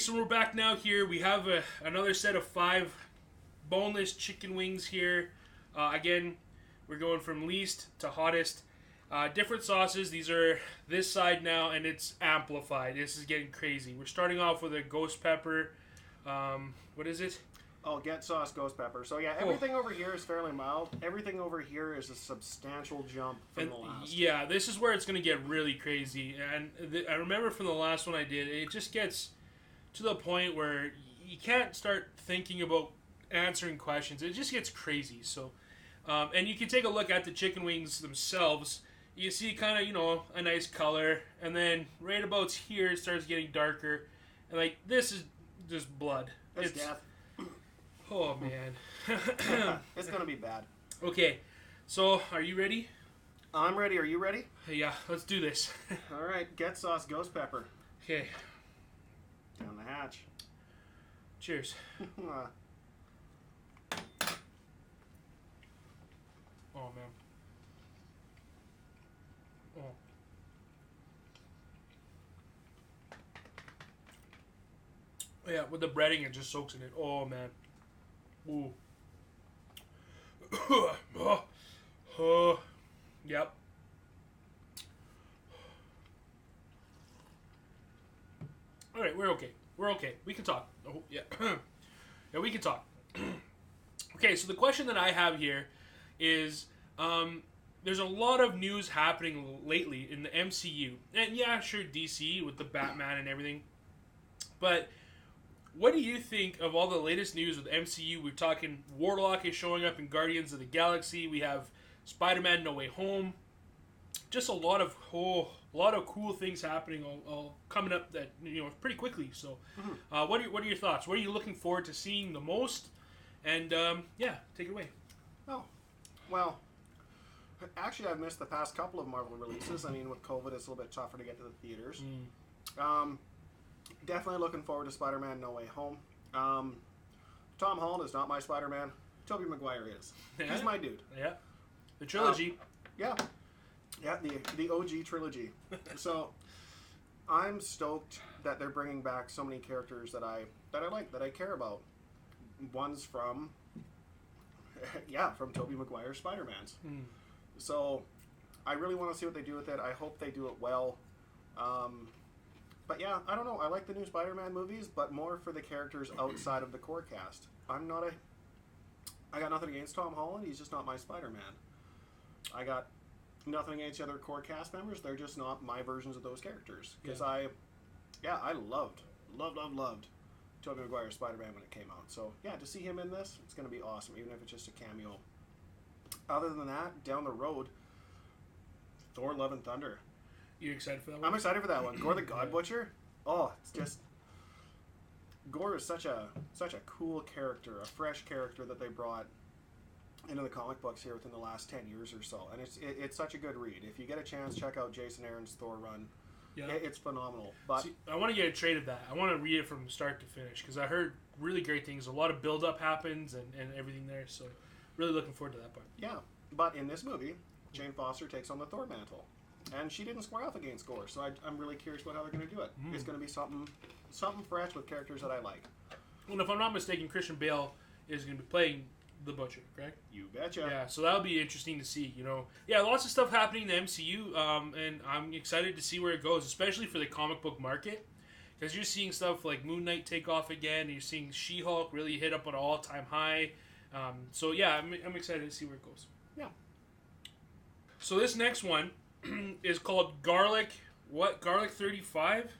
so we're back now here. We have another set of 5 boneless chicken wings here. Again, we're going from least to hottest. Different sauces. These are this side now, and it's amplified. This is getting crazy. We're starting off with a ghost pepper. What is it? Oh, get sauce ghost pepper. So yeah, everything over here is fairly mild. Everything over here is a substantial jump from the last. Yeah, this is where it's going to get really crazy. And I remember from the last one I did, it just gets to the point where you can't start thinking about answering questions. It just gets crazy. So, and you can take a look at the chicken wings themselves. You see kind of, a nice color. And then right about here, it starts getting darker. And like, this is just blood. It's death. Oh, man. It's going to be bad. Okay, so are you ready? I'm ready. Are you ready? Yeah, let's do this. All right, get sauce ghost pepper. Okay. Down the hatch. Cheers. Oh, man. Oh. Yeah, with the breading, it just soaks in it. Oh, man. Ooh. Yep. All right, we're okay. We're okay. We can talk. Oh, yeah. Yeah, we can talk. Okay, so the question that I have here is, there's a lot of news happening lately in the MCU. And yeah, sure, DC with the Batman and everything. But what do you think of all the latest news with MCU? We're talking Warlock is showing up in Guardians of the Galaxy. We have Spider-Man No Way Home. Just a lot of cool things happening all coming up that pretty quickly. So, what are your thoughts? What are you looking forward to seeing the most? And yeah, take it away. Oh, well, actually, I've missed the past couple of Marvel releases. I mean, with COVID, it's a little bit tougher to get to the theaters. Definitely looking forward to Spider-Man No Way Home. Tom Holland is not my Spider-Man. Tobey Maguire is. Yeah. He's my dude. Yeah. The trilogy. Yeah, the OG trilogy. So I'm stoked that they're bringing back so many characters that I like, that I care about. One's from Tobey Maguire's Spider-Man's. So I really want to see what they do with it. I hope they do it well. But yeah, I don't know. I like the new Spider-Man movies, but more for the characters outside of the core cast. I got nothing against Tom Holland. He's just not my Spider-Man. I got nothing against the other core cast members. They're just not my versions of those characters. Because I loved Tobey Maguire's Spider-Man when it came out. So yeah, to see him in this, it's going to be awesome, even if it's just a cameo. Other than that, down the road, Thor: Love and Thunder. You excited for that one? I'm excited for that one. Gore the God Butcher. Oh, it's just Gore is such a cool character, a fresh character that they brought into the comic books here within the last 10 years or so, and it's such a good read. If you get a chance, check out Jason Aaron's Thor run. Yeah, it's phenomenal. But see, I want to get a trade of that. I want to read it from start to finish because I heard really great things. A lot of build up happens and everything there. So really looking forward to that part. Yeah, but in this movie, Jane Foster takes on the Thor mantle. And she didn't square off against Gore, so I'm really curious about how they're going to do it. It's going to be something fresh with characters that I like. Well, if I'm not mistaken, Christian Bale is going to be playing the Butcher, correct? You betcha. Yeah, so that'll be interesting to see. Yeah, lots of stuff happening in the MCU, and I'm excited to see where it goes, especially for the comic book market, because you're seeing stuff like Moon Knight take off again. And you're seeing She-Hulk really hit up on an all-time high. So yeah, I'm excited to see where it goes. Yeah. So this next one is called Garlic 35?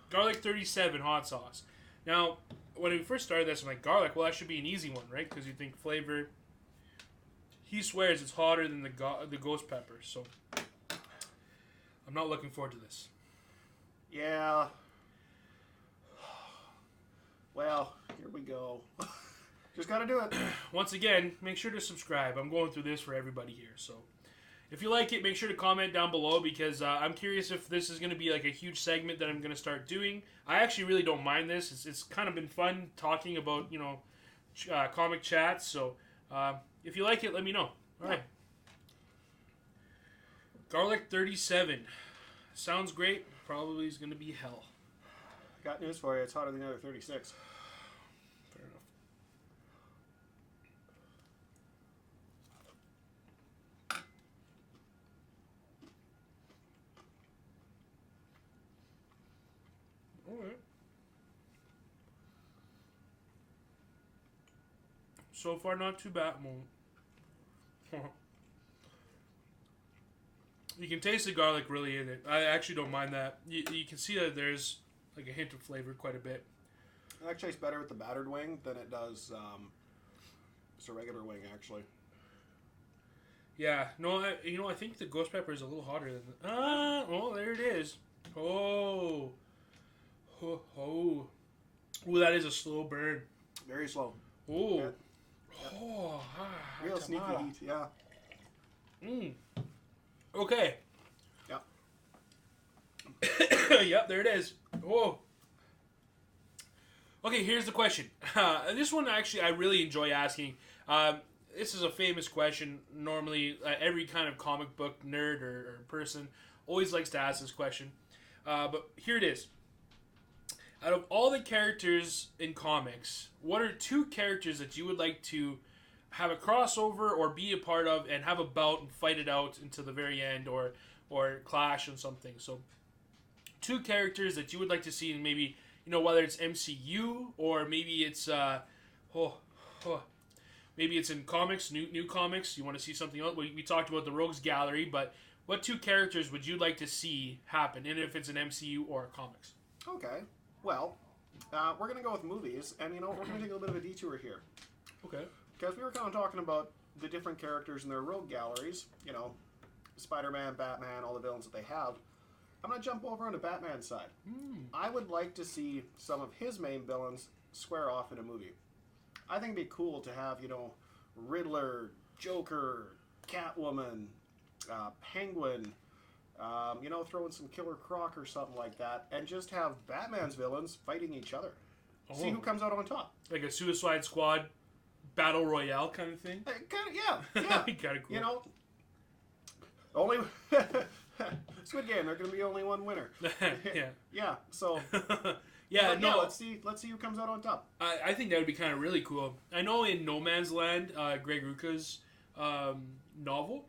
Garlic 37 hot sauce. Now, when we first started this, I'm like, garlic, well, that should be an easy one, right? Because you think flavor. He swears it's hotter than the ghost pepper, so I'm not looking forward to this. Yeah. Well, here we go. Just gotta do it. Once again, make sure to subscribe. I'm going through this for everybody here, so if you like it, make sure to comment down below because I'm curious if this is going to be like a huge segment that I'm going to start doing. I actually really don't mind this. It's kind of been fun talking about, comic chats. So if you like it, let me know. All right. Garlic 37. Sounds great. Probably is going to be hell. Got news for you. It's hotter than the other 36. Fair enough. All right. So far, not too bad. You can taste the garlic really in it. I actually don't mind that. You can see that there's like a hint of flavor quite a bit. It actually tastes better with the battered wing than it does just a regular wing, actually. Yeah, no, I think the ghost pepper is a little hotter than oh, there it is. Oh. Ooh, that is a slow burn. Very slow. Oh. Yeah. Oh. Real sneaky heat, yeah. Okay. Yep. Yep, there it is. Whoa. Okay, here's the question. This one, actually, I really enjoy asking. This is a famous question. Normally, every kind of comic book nerd or person always likes to ask this question. But here it is. Out of all the characters in comics, what are 2 characters that you would like to have a crossover or be a part of and have a bout and fight it out until the very end or clash on something? So 2 characters that you would like to see in maybe, whether it's MCU or maybe it's maybe it's in comics, new comics. You want to see something else? We talked about the Rogues Gallery, but what 2 characters would you like to see happen? And if it's an MCU or comics? Okay. Well, we're going to go with movies, and, we're going to take a little bit of a detour here. Okay. Because we were kind of talking about the different characters in their rogue galleries, Spider-Man, Batman, all the villains that they have. I'm going to jump over on the Batman side. I would like to see some of his main villains square off in a movie. I think it'd be cool to have, Riddler, Joker, Catwoman, Penguin, throw in some Killer Croc or something like that, and just have Batman's villains fighting each other. See who comes out on top. Like a Suicide Squad battle royale kind of thing? Yeah. Kind of cool. Only... Squid Game, there's going to be only one winner. Yeah. Yeah, so... Yeah, no. Let's see who comes out on top. I think that would be kind of really cool. I know in No Man's Land, Greg Rucka's novel,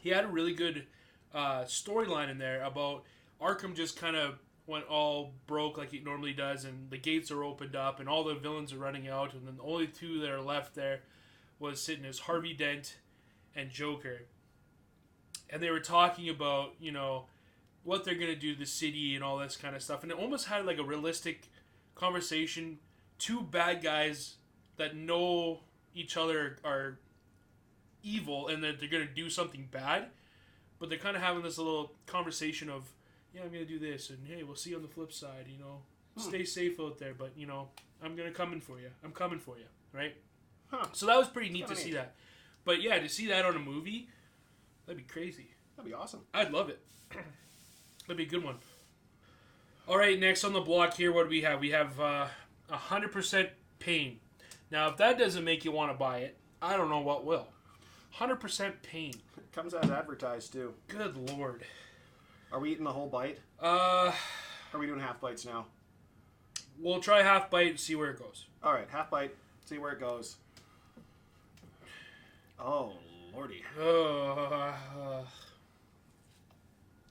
he had a really good storyline in there about Arkham just kind of went all broke like it normally does, and the gates are opened up, and all the villains are running out, and then the only 2 that are left there was sitting as Harvey Dent and Joker. And they were talking about, what they're going to do to the city and all this kind of stuff. And it almost had like a realistic conversation. 2 bad guys that know each other are evil and that they're going to do something bad. But they're kind of having this little conversation of, yeah, I'm going to do this. And, hey, we'll see you on the flip side, Stay safe out there. But, I'm going to come in for you. I'm coming for you, right? Huh. So that was pretty neat to see that. But, yeah, to see that on a movie, that'd be crazy. That'd be awesome. I'd love it. That'd be a good one. All right, next on the block here, what do we have? We have 100% Pain. Now, if that doesn't make you want to buy it, I don't know what will. 100% Pain. It comes as advertised, too. Good Lord. Are we eating the whole bite? Are we doing half bites now? We'll try half bite and see where it goes. All right, half bite. See where it goes. Oh, Lordy.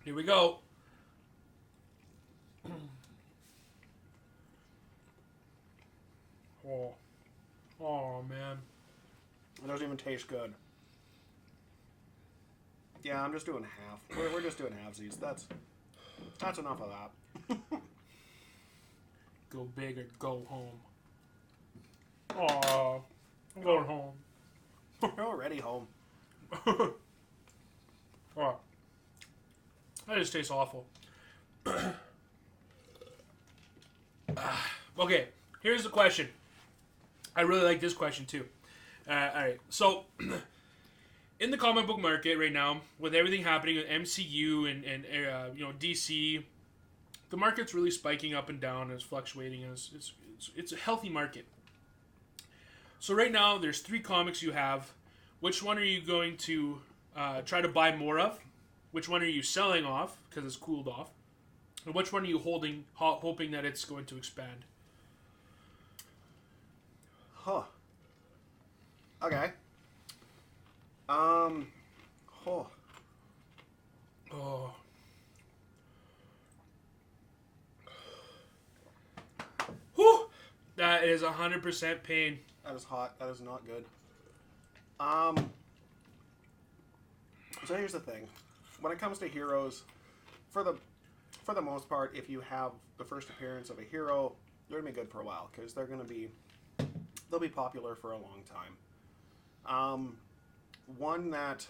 Here we go. Oh, man. It doesn't even taste good. Yeah, I'm just doing half. We're just doing halvesies. That's enough of that. Go big or go home. Oh, I'm going home. You're already home. Oh, that just tastes awful. Okay, here's the question. I really like this question too. All right, so in the comic book market right now, with everything happening with MCU and DC, the market's really spiking up and down and it's fluctuating, and it's a healthy market. So right now, there's 3 comics you have. Which one are you going to try to buy more of? Which one are you selling off because it's cooled off? And which one are you holding, hoping that it's going to expand? Huh. Okay. Oh. Oh. Whew. That is 100% pain. That is hot. That is not good. So here's the thing. When it comes to heroes, for the most part, if you have the first appearance of a hero, they're gonna be good for a while because they'll be popular for a long time. One that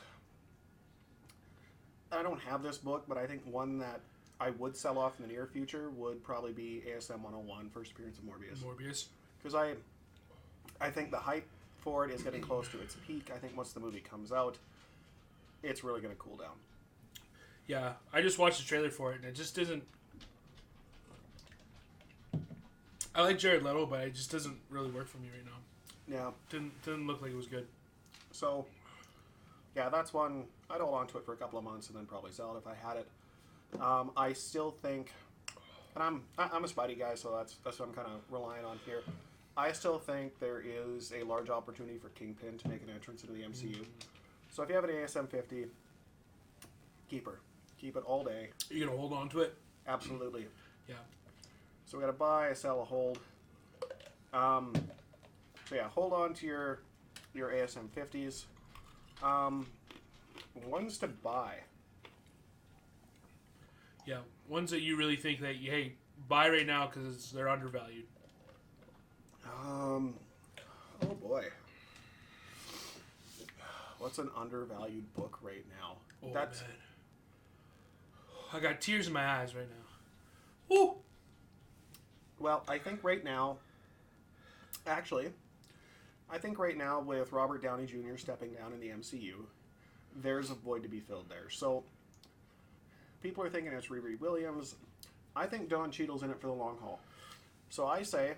I don't have this book, but I think one that I would sell off in the near future would probably be ASM 101, First Appearance of Morbius. Because I think the hype for it is getting close to its peak. I think once the movie comes out, it's really going to cool down. Yeah, I just watched the trailer for it, and it just isn't... I like Jared Leto, but it just doesn't really work for me right now. Yeah. Didn't look like it was good. So, yeah, that's one. I'd hold on to it for a couple of months and then probably sell it if I had it. I still think, and I'm a Spidey guy, so that's what I'm kind of relying on here. I still think there is a large opportunity for Kingpin to make an entrance into the MCU. Mm-hmm. So if you have an ASM 50, keep her. Keep it all day. Are you going to hold on to it? Absolutely. Yeah. So we got to buy, a sell, a hold. So yeah, hold on to your ASM 50s. Ones to buy. Yeah, ones that you really think that, hey, buy right now because they're undervalued. Oh boy. What's an undervalued book right now? Oh, man. I got tears in my eyes right now. Woo! Well, I think right now with Robert Downey Jr. stepping down in the MCU, there's a void to be filled there. So people are thinking it's Riri Williams. I think Don Cheadle's in it for the long haul. So I say,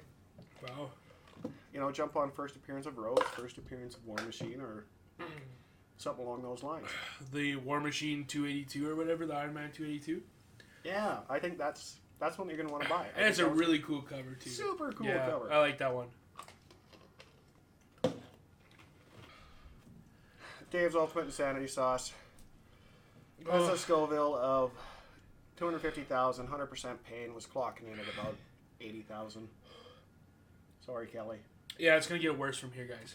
wow, jump on First Appearance of Rose, First Appearance of War Machine, or something along those lines. The War Machine 282 or whatever, the Iron Man 282. Yeah, I think that's one you're going to want to buy. And it's a really cool cover, too. Super cool cover. I like that one. Dave's Ultimate Insanity Sauce. That's a Scoville of 250,000, 100% pain, was clocking in at about 80,000. Sorry, Kelly. Yeah, it's going to get worse from here, guys.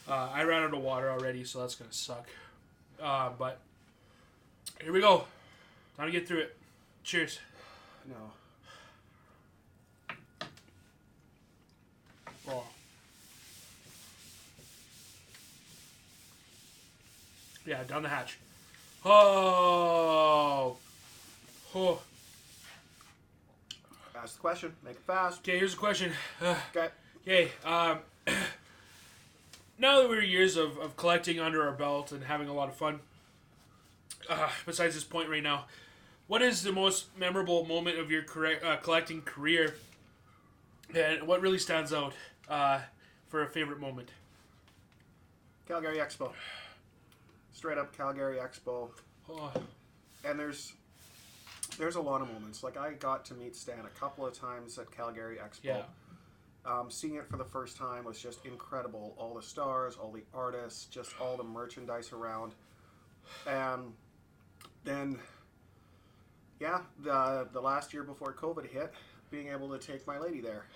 I ran out of water already, so that's going to suck. But here we go. Time to get through it. Cheers. No. Oh. Yeah, down the hatch. Oh. Oh. Ask the question. Make it fast. Okay, here's the question. Okay. Okay. Now that we're years of collecting under our belt and having a lot of fun, besides this point right now, what is the most memorable moment of your collecting career, and what really stands out for a favorite moment? Calgary Expo. Straight up Calgary Expo. Oh. And there's a lot of moments. Like, I got to meet Stan a couple of times at Calgary Expo. Yeah. Seeing it for the first time was just incredible. All the stars, all the artists, just all the merchandise around. And then, yeah, the last year before COVID hit, being able to take my lady there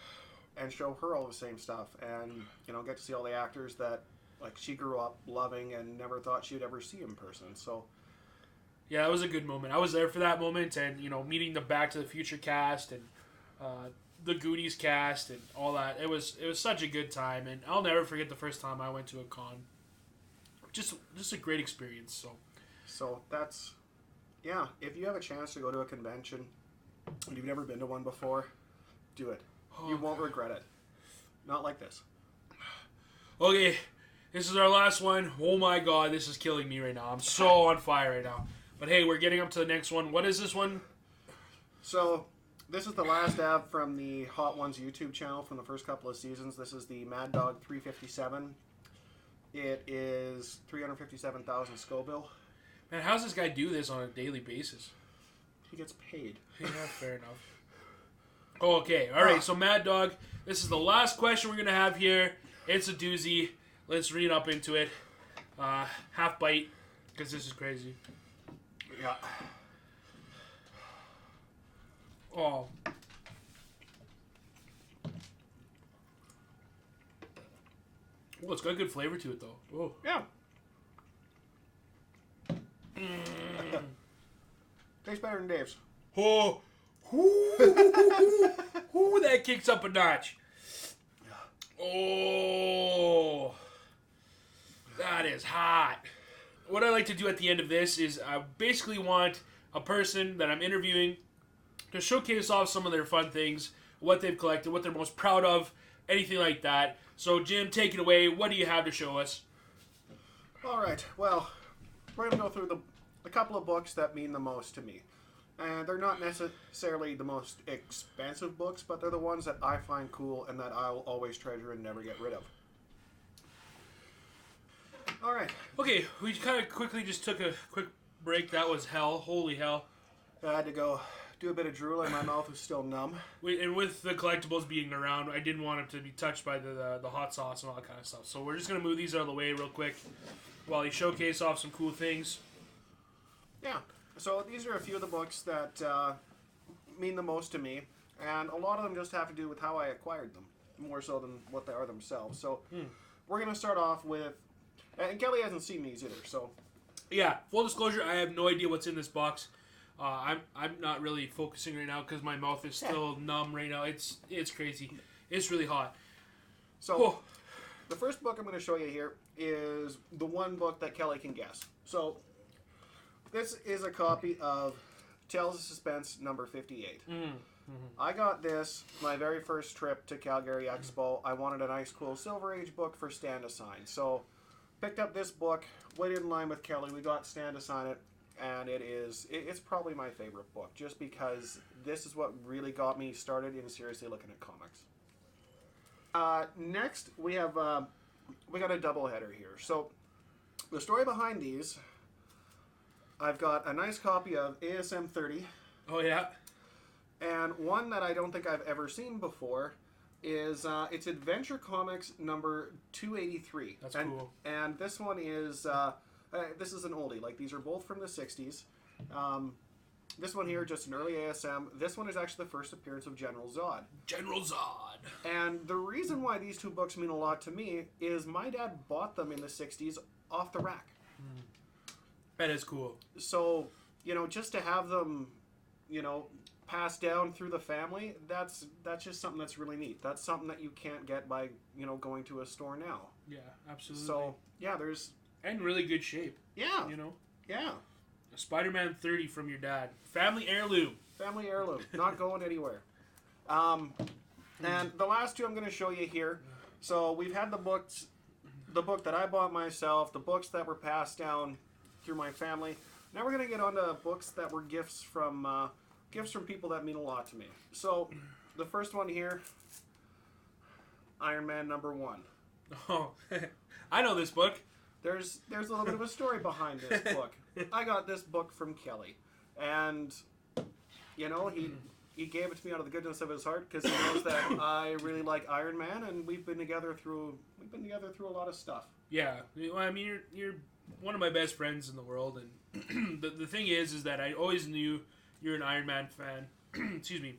and show her all the same stuff and, get to see all the actors that, like, she grew up loving and never thought she'd ever see in person. So, yeah, it was a good moment. I was there for that moment, and meeting the Back to the Future cast and the Goonies cast and all that. It was such a good time, and I'll never forget the first time I went to a con. Just a great experience. So that's, yeah. If you have a chance to go to a convention and you've never been to one before, do it. You won't regret it. Not like this. Okay. This is our last one. Oh my god, this is killing me right now. I'm so on fire right now. But hey, we're getting up to the next one. What is this one? So, this is the last ad from the Hot Ones YouTube channel from the first couple of seasons. This is the Mad Dog 357. It is 357,000 Scoville. Man, how does this guy do this on a daily basis? He gets paid. Yeah, fair enough. Okay, all right. So Mad Dog, this is the last question we're gonna have here. It's a doozy. Let's read up into it. Half bite, because this is crazy. Yeah. Oh. Oh, it's got a good flavor to it, though. Oh. Yeah. Tastes better than Dave's. Oh. Ooh, that kicks up a notch. Oh. That is hot. What I like to do at the end of this is I basically want a person that I'm interviewing to showcase off some of their fun things, what they've collected, what they're most proud of, anything like that. So, Jim, take it away. What do you have to show us? All right. Well, we're going to go through a couple of books that mean the most to me. And they're not necessarily the most expensive books, but they're the ones that I find cool and that I'll always treasure and never get rid of. All right. Okay, we kind of quickly just took a quick break. That was hell. Holy hell. I had to go do a bit of drooling. My mouth was still numb. And with the collectibles being around, I didn't want it to be touched by the hot sauce and all that kind of stuff. So we're just going to move these out of the way real quick while you showcase off some cool things. Yeah. So these are a few of the books that mean the most to me. And a lot of them just have to do with how I acquired them, more so than what they are themselves. So we're going to start off with... And Kelly hasn't seen these either, so... Yeah, full disclosure, I have no idea what's in this box. I'm not really focusing right now because my mouth is still numb right now. It's crazy. It's really hot. So, the first book I'm going to show you here is the one book that Kelly can guess. So, this is a copy of Tales of Suspense number 58. I got this my very first trip to Calgary Expo. I wanted a nice, cool Silver Age book for Stan to sign. So, picked up this book, waited in line with Kelly. We got Stan to sign it. And it's probably my favorite book, just because this is what really got me started in seriously looking at comics. Next, we got a doubleheader here. So, the story behind these, I've got a nice copy of ASM 30. Oh, yeah? And one that I don't think I've ever seen before is it's Adventure Comics number 283. That's cool. And this one is... this is an oldie. Like, these are both from the 60s. This one here, just an early ASM. This one is actually the first appearance of General Zod. General Zod. And the reason why these two books mean a lot to me is my dad bought them in the 60s off the rack. That is cool. So, just to have them, passed down through the family, that's just something that's really neat. That's something that you can't get by, going to a store now. Yeah, absolutely. So, yeah, there's... And really good shape. Yeah. Yeah. A Spider-Man 30 from your dad. Family heirloom. Family heirloom. Not going anywhere. And the last two I'm going to show you here. So we've had the book that I bought myself, the books that were passed down through my family. Now we're going to get on to books that were gifts from people that mean a lot to me. So the first one here, Iron Man number 1. Oh, I know this book. There's a little bit of a story behind this book. I got this book from Kelly, and he gave it to me out of the goodness of his heart because he knows that I really like Iron Man, and we've been together through a lot of stuff. Yeah, well, I mean you're one of my best friends in the world, and the thing is that I always knew you're an Iron Man fan. Excuse me.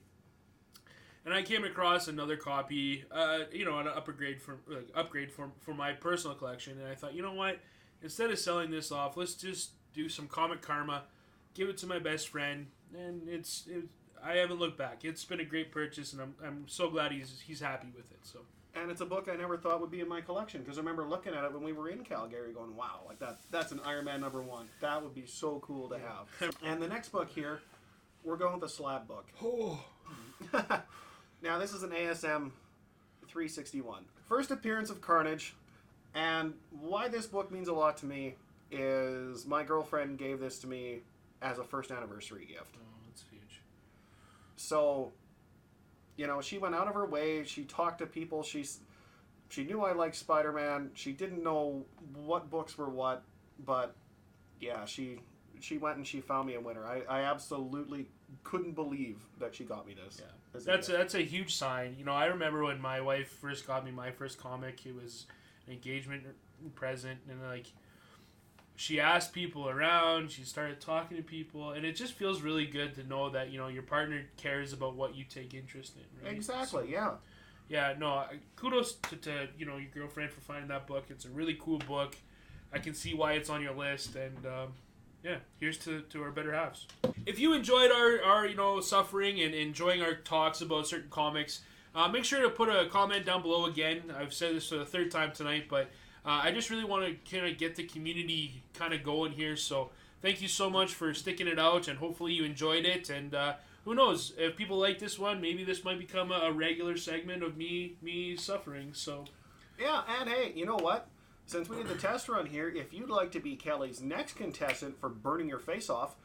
And I came across another copy, an upgrade for my personal collection, and I thought, you know what? Instead of selling this off, let's just do some comic karma, give it to my best friend, and I haven't looked back. It's been a great purchase, and I'm so glad he's happy with it. So. And it's a book I never thought would be in my collection because I remember looking at it when we were in Calgary, going, "Wow, like that's an Iron Man number 1. That would be so cool to have." And the next book here, we're going with the Slab book. Oh. Now, this is an ASM 361. First appearance of Carnage, and why this book means a lot to me is my girlfriend gave this to me as a first anniversary gift. Oh, that's huge. So, she went out of her way. She talked to people. She knew I liked Spider-Man. She didn't know what books were what, but, yeah, she went and she found me a winner. I absolutely couldn't believe that she got me this. Yeah, that's a huge sign. You know, I remember when my wife first got me my first comic. It was an engagement present, and like she asked people around. She started talking to people, and it just feels really good to know that your partner cares about what you take interest in. Right? Exactly. So, yeah. Yeah. No. Kudos to your girlfriend for finding that book. It's a really cool book. I can see why it's on your list, and yeah, here's to our better halves. If you enjoyed our suffering and enjoying our talks about certain comics, make sure to put a comment down below again. I've said this for the third time tonight, but I just really want to kind of get the community kind of going here. So thank you so much for sticking it out, and hopefully you enjoyed it. And who knows, if people like this one, maybe this might become a regular segment of me suffering. So yeah, and hey, you know what? Since we did the test run here, if you'd like to be Kelly's next contestant for burning your face off,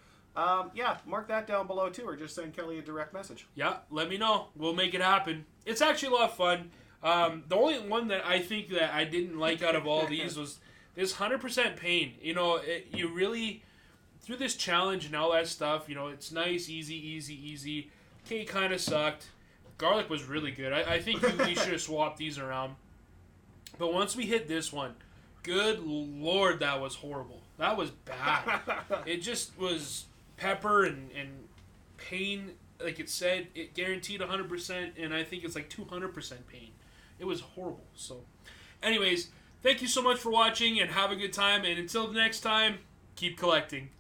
yeah, mark that down below too, or just send Kelly a direct message. Yeah, let me know. We'll make it happen. It's actually a lot of fun. The only one that I think that I didn't like out of all these was this 100% pain. You really, through this challenge and all that stuff, it's nice, easy. Cake kind of sucked. Garlic was really good. I think we should have swapped these around. But once we hit this one, good Lord, that was horrible. That was bad. It just was pepper and pain. Like it said, it guaranteed 100%, and I think it's like 200% pain. It was horrible. So, anyways, thank you so much for watching, and have a good time. And until the next time, keep collecting.